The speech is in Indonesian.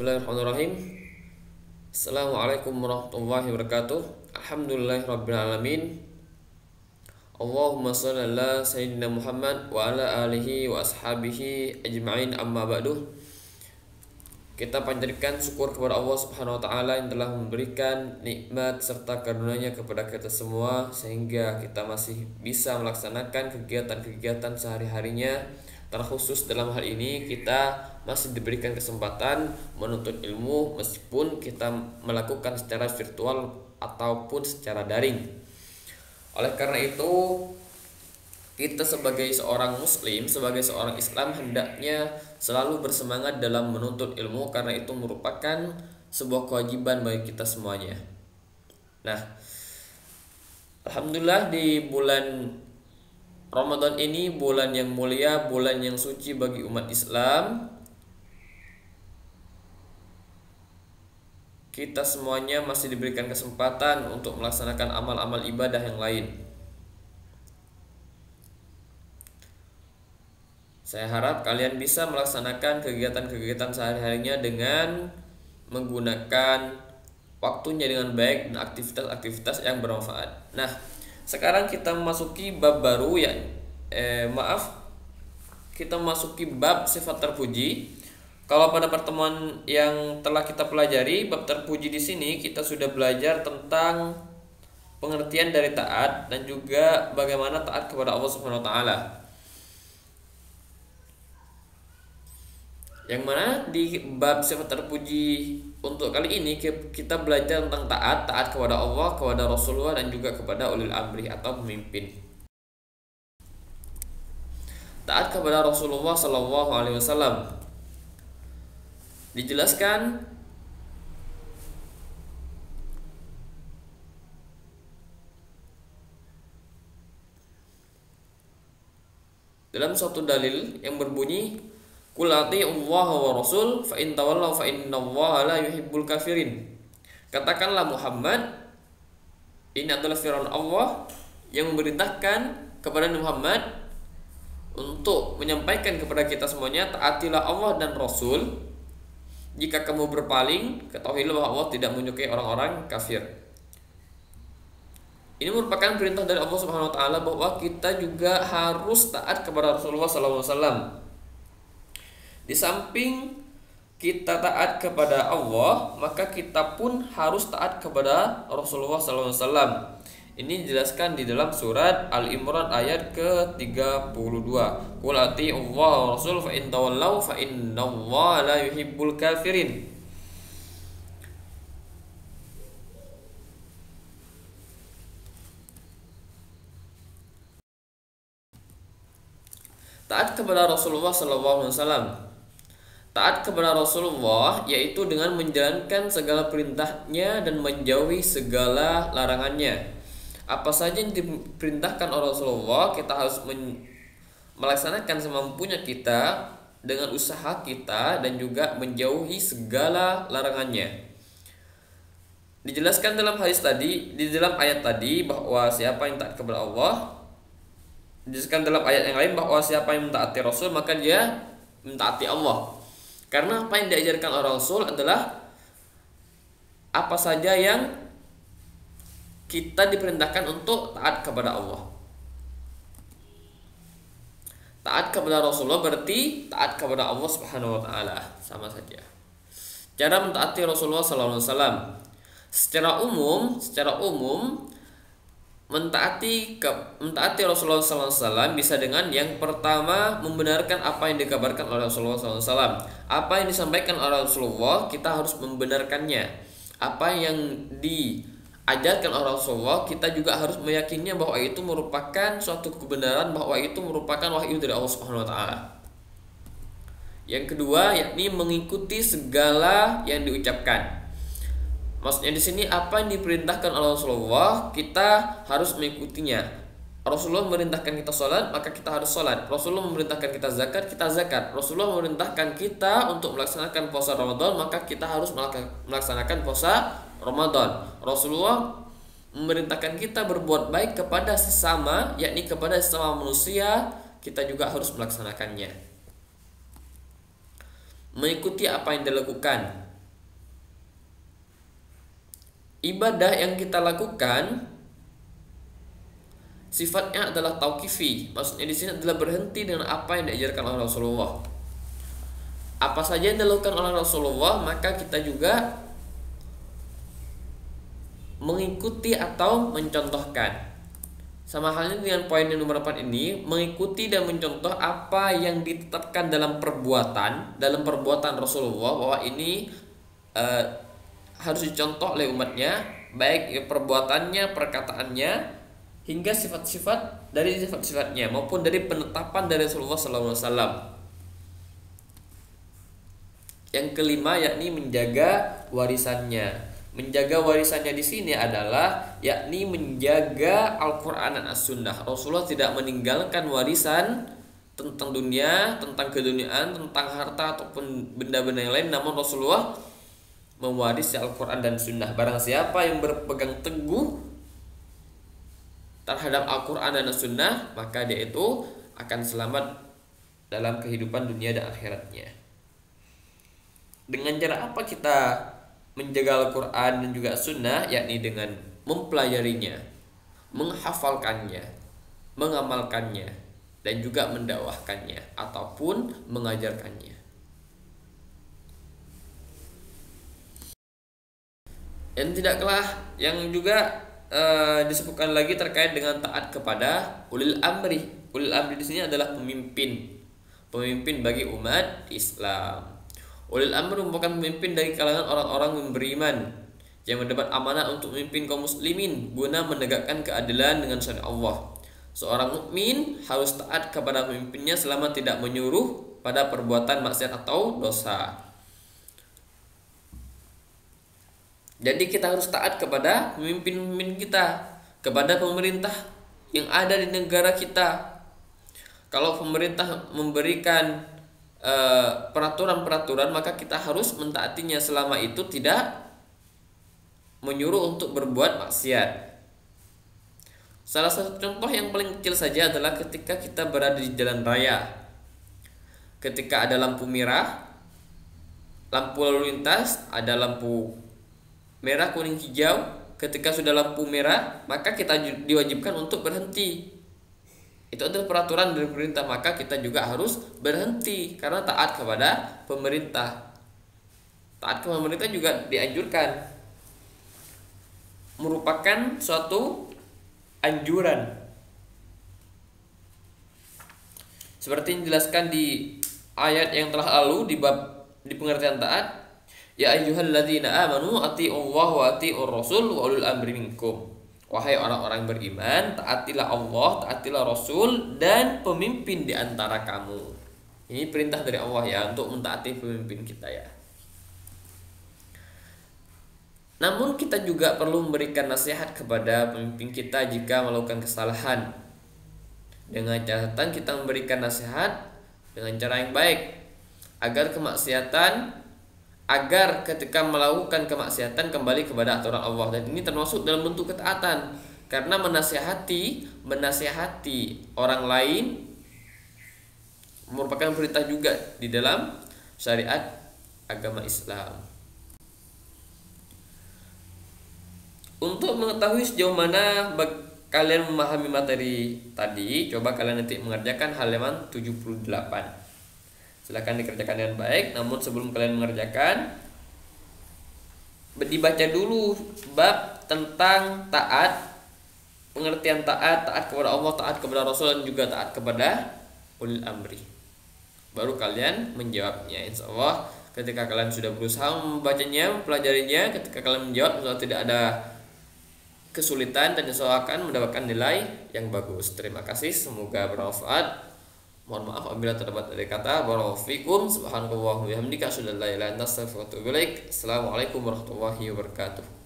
Bismillahirrahmanirrahim. Assalamualaikum warahmatullahi wabarakatuh. Alhamdulillahirrabbilalamin. Allahumma sholli ala sayyidina Muhammad wa ala alihi wa ashabihi ajma'in, amma ba'du. Kita panjatkan syukur kepada Allah Subhanahu wa taala yang telah memberikan nikmat serta karunia-Nya kepada kita semua sehingga kita masih bisa melaksanakan kegiatan-kegiatan sehari-harinya. Terkhusus dalam hal ini kita masih diberikan kesempatan menuntut ilmu meskipun kita melakukan secara virtual ataupun secara daring. Oleh karena itu, kita sebagai seorang muslim, sebagai seorang Islam hendaknya selalu bersemangat dalam menuntut ilmu karena itu merupakan sebuah kewajiban bagi kita semuanya. Nah, alhamdulillah di bulan Ramadan ini bulan yang mulia, bulan yang suci bagi umat Islam. Kita semuanya masih diberikan kesempatan untuk melaksanakan amal-amal ibadah yang lain. Saya harap kalian bisa melaksanakan kegiatan-kegiatan sehari-harinya dengan menggunakan waktunya dengan baik dan aktivitas-aktivitas yang bermanfaat. Nah, sekarang kita memasuki bab baru kita memasuki bab sifat terpuji. Kalau pada pertemuan yang telah kita pelajari bab terpuji di sini kita sudah belajar tentang pengertian dari taat dan juga bagaimana taat kepada Allah Subhanahu wa taala. Yang mana di bab sifat terpuji untuk kali ini kita belajar tentang taat kepada Allah, kepada Rasulullah dan juga kepada ulil amri atau pemimpin. Taat kepada Rasulullah Sallallahu Alaihi Wasallam dijelaskan dalam suatu dalil yang berbunyi Qul ati'ullaha wa rasul fa in tawallaw fa innallaha la yuhibbul kafirin. Katakanlah Muhammad, ini adalah firman Allah yang memerintahkan kepada Muhammad untuk menyampaikan kepada kita semuanya, taatilah Allah dan Rasul. Jika kamu berpaling, ketahuilah bahwa Allah tidak menyukai orang-orang kafir. Ini merupakan perintah dari Allah Subhanahu wa taala bahwa kita juga harus taat kepada Rasulullah sallallahu alaihi wasallam. Di samping kita taat kepada Allah, maka kita pun harus taat kepada Rasulullah SAW. Ini dijelaskan di dalam surat Al-Imran ayat ke-32. Qul ati'ullaha wa rasul fa in tawallaw fa innallaha la yuhibbul kafirin. Taat kepada Rasulullah SAW. Taat kepada Rasulullah yaitu dengan menjalankan segala perintahnya dan menjauhi segala larangannya. Apa saja yang diperintahkan oleh Rasulullah kita harus melaksanakan semampunya kita dengan usaha kita dan juga menjauhi segala larangannya. Dijelaskan dalam hadis tadi, di dalam ayat tadi bahwa siapa yang taat kepada Allah, dijelaskan dalam ayat yang lain bahwa siapa yang mentaati Rasul maka dia mentaati Allah. Karena apa yang diajarkan oleh Rasul adalah apa saja yang kita diperintahkan untuk taat kepada Allah. Taat kepada Rasulullah berarti taat kepada Allah Subhanahu wa taala, sama saja. Cara mentaati Rasulullah sallallahu alaihi wasallam. Secara umum mentaati Rasulullah SAW bisa dengan yang pertama membenarkan apa yang dikabarkan oleh Rasulullah SAW. Apa yang disampaikan oleh Rasulullah kita harus membenarkannya. Apa yang diajarkan oleh Rasulullah kita juga harus meyakininya bahwa itu merupakan suatu kebenaran, bahwa itu merupakan wahyu dari Allah Subhanahu wa taala. Yang kedua yakni mengikuti segala yang diucapkan. Maksudnya di sini apa yang diperintahkan oleh Rasulullah kita harus mengikutinya. Rasulullah memerintahkan kita sholat maka kita harus sholat. Rasulullah memerintahkan kita zakat Rasulullah memerintahkan kita untuk melaksanakan puasa Ramadan maka kita harus melaksanakan puasa Ramadan. Rasulullah memerintahkan kita berbuat baik kepada sesama, yakni kepada sesama manusia, kita juga harus melaksanakannya. Mengikuti apa yang dilakukan. ibadah yang kita lakukan sifatnya adalah tauqifi. Maksudnya di sini adalah berhenti dengan apa yang diajarkan oleh Rasulullah. Apa saja yang dilakukan oleh Rasulullah, maka kita juga mengikuti atau mencontohkan. Sama halnya dengan poin yang nomor 4 ini, mengikuti dan mencontoh apa yang ditetapkan dalam perbuatan Rasulullah, bahwa ini harus dicontoh oleh umatnya, baik perbuatannya, perkataannya, hingga sifat-sifat dari sifat-sifatnya maupun dari penetapan dari Rasulullah SAW. Yang kelima yakni menjaga warisannya. Menjaga warisannya di sini adalah yakni menjaga Al-Qur'an dan As-Sunnah. Rasulullah tidak meninggalkan warisan tentang dunia, tentang keduniaan, tentang harta ataupun benda-benda yang lain, namun Rasulullah mewarisi Al-Qur'an dan Sunnah. Barang siapa yang berpegang teguh terhadap Al-Qur'an dan As-Sunnah, maka dia itu akan selamat dalam kehidupan dunia dan akhiratnya. Dengan cara apa kita menjaga Al-Quran dan juga Sunnah? Yakni dengan mempelajarinya, menghafalkannya, mengamalkannya, dan juga mendakwahkannya ataupun mengajarkannya. Dan tidak kalah yang juga disebutkan lagi terkait dengan taat kepada ulil amri. Ulil amri di sini adalah pemimpin bagi umat Islam. Ulil amri merupakan pemimpin dari kalangan orang-orang yang beriman yang mendapat amanah untuk memimpin kaum muslimin guna menegakkan keadilan dengan syariat Allah. Seorang mukmin harus taat kepada pemimpinnya selama tidak menyuruh pada perbuatan maksiat atau dosa. Jadi kita harus taat kepada pemimpin-pemimpin kita, kepada pemerintah yang ada di negara kita. Kalau pemerintah memberikan peraturan-peraturan, maka kita harus mentaatinya selama itu tidak menyuruh untuk berbuat maksiat. Salah satu contoh yang paling kecil saja adalah ketika kita berada di jalan raya. Ketika ada lampu merah, lampu lalu lintas, ada lampu merah, kuning, hijau. Ketika sudah lampu merah, maka kita diwajibkan untuk berhenti. Itu adalah peraturan dari pemerintah, maka kita juga harus berhenti karena taat kepada pemerintah. Taat kepada pemerintah juga dianjurkan, merupakan suatu anjuran. Seperti yang dijelaskan di ayat yang telah lalu di pengertian taat, ya ayyuhalladzina amanu atiiullaha wa atiiur rasul wa ulul amri minkum. Wahai orang-orang beriman, taatilah Allah, taatilah Rasul, dan pemimpin di antara kamu. Ini perintah dari Allah ya, untuk mentaati pemimpin kita ya. Namun kita juga perlu memberikan nasihat kepada pemimpin kita jika melakukan kesalahan. Dengan catatan kita memberikan nasihat dengan cara yang baik, agar ketika melakukan kemaksiatan kembali kepada aturan Allah. Dan ini termasuk dalam bentuk ketaatan, karena menasihati orang lain merupakan perintah juga di dalam syariat agama Islam. Untuk mengetahui sejauh mana kalian memahami materi tadi, coba kalian nanti mengerjakan halaman 78. Silakan dikerjakan dengan baik. Namun sebelum kalian mengerjakan, dibaca dulu bab tentang taat, pengertian taat kepada Allah, taat kepada Rasul, dan juga taat kepada ulil amri. Baru kalian menjawabnya. Insya Allah ketika kalian sudah berusaha membacanya, mempelajarinya, ketika kalian menjawab, insya Allah tidak ada kesulitan dan insya Allah akan mendapatkan nilai yang bagus. Terima kasih, semoga bermanfaat. Mohon maaf apabila terdapat dari kata. Barakallahu fikum. Subhanallah wa bihamdika asyhadu an la ilaha illa anta astaghfiruka wa atubu ilaik. Assalamualaikum warahmatullahi wabarakatuh.